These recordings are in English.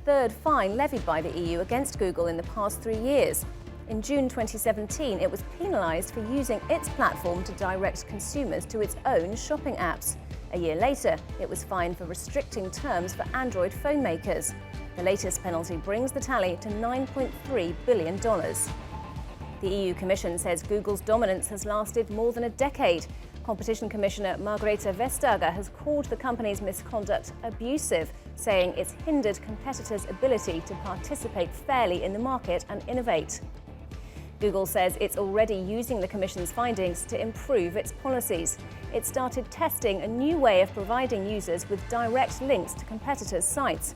third fine levied by the EU against Google in the past 3 years. In June 2017, it was penalised for using its platform to direct consumers to its own shopping apps. A year later, it was fined for restricting terms for Android phone makers. The latest penalty brings the tally to $9.3 billion. The EU Commission says Google's dominance has lasted more than a decade. Competition Commissioner Margrethe Vestager has called the company's misconduct abusive, saying it's hindered competitors' ability to participate fairly in the market and innovate. Google says it's already using the Commission's findings to improve its policies. It started testing a new way of providing users with direct links to competitors' sites.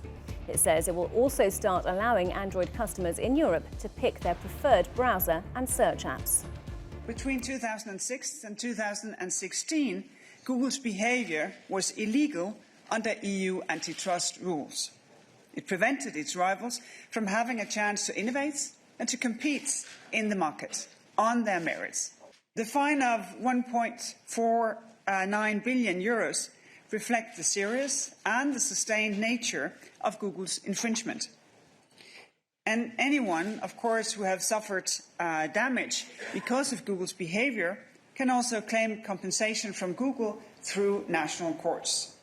It says it will also start allowing Android customers in Europe to pick their preferred browser and search apps. Between 2006 and 2016, Google's behaviour was illegal under EU antitrust rules. It prevented its rivals from having a chance to innovate and to compete in the market on their merits. The fine of €1.49 billion reflects the serious and the sustained nature of Google's infringement. And anyone, of course, who have suffered damage because of Google's behaviour can also claim compensation from Google through national courts.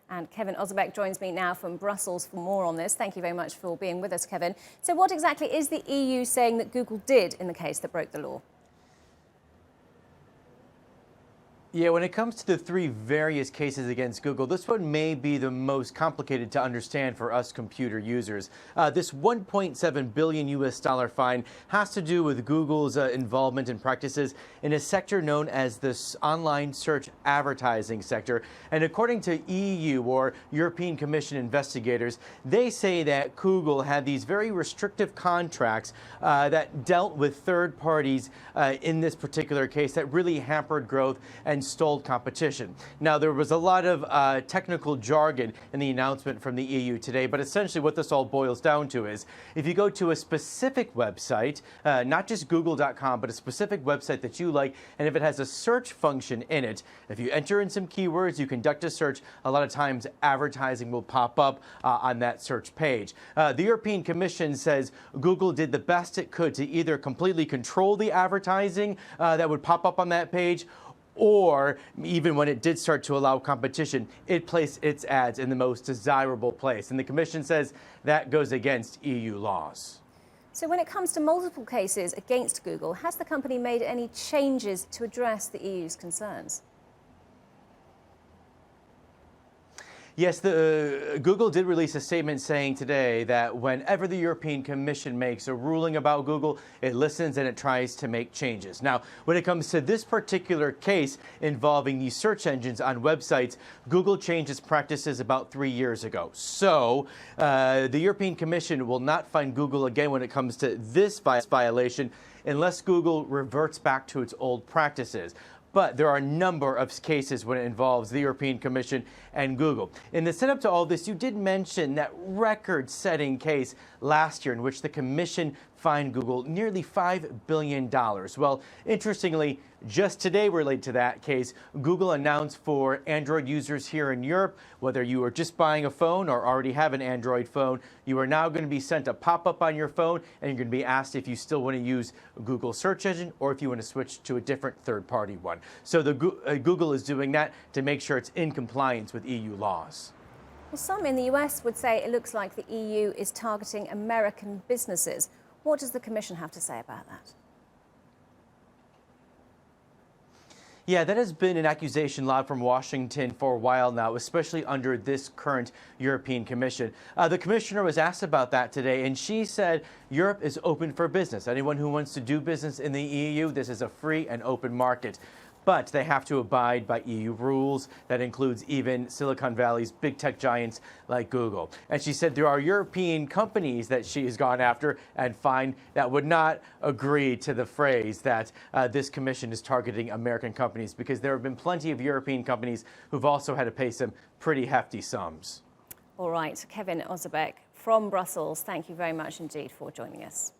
And Kevin Ozebek joins me now from Brussels for more on this. Thank you very much for being with us, Kevin. So what exactly is the EU saying that Google did in the case that broke the law? Yeah, when it comes to the three various cases against Google, this one may be the most complicated to understand for us computer users. This $1.7 billion fine has to do with Google's involvement and practices in a sector known as the online search advertising sector. And according to EU or European Commission investigators, they say that Google had these very restrictive contracts that dealt with third parties in this particular case that really hampered growth and stalled competition. Now, there was a lot of technical jargon in the announcement from the EU today, but essentially what this all boils down to is if you go to a specific website, not just google.com, but a specific website that you like, and if it has a search function in it, if you enter in some keywords, you conduct a search, a lot of times advertising will pop up on that search page. The European Commission says Google did the best it could to either completely control the advertising that would pop up on that page, or even when it did start to allow competition, it placed its ads in the most desirable place. And the Commission says that goes against EU laws. So when it comes to multiple cases against Google, has the company made any changes to address the EU's concerns? Yes, Google did release a statement saying today that whenever the European Commission makes a ruling about Google, it listens and it tries to make changes. Now, when it comes to this particular case involving these search engines on websites, Google changed its practices about 3 years ago. So the European Commission will not fine Google again when it comes to this violation unless Google reverts back to its old practices. But there are a number of cases when it involves the European Commission and Google. In the setup to all this, you did mention that record-setting case last year in which the Commission fined Google nearly $5 billion. Well, interestingly, just today related to that case, Google announced for Android users here in Europe, whether you are just buying a phone or already have an Android phone, you are now going to be sent a pop-up on your phone and you're going to be asked if you still want to use Google search engine or if you want to switch to a different third-party one. So Google is doing that to make sure it's in compliance with EU laws. Well, some in the US would say it looks like the EU is targeting American businesses. What does the Commission have to say about that? Yeah, that has been an accusation loud from Washington for a while now, especially under this current European Commission. The commissioner was asked about that today, and she said Europe is open for business. Anyone who wants to do business in the EU, this is a free and open market. But they have to abide by EU rules. That includes even Silicon Valley's big tech giants like Google. And she said there are European companies that she has gone after and fined that would not agree to the phrase that this commission is targeting American companies, because there have been plenty of European companies who've also had to pay some pretty hefty sums. All right, Kevin Ozebek from Brussels, thank you very much indeed for joining us.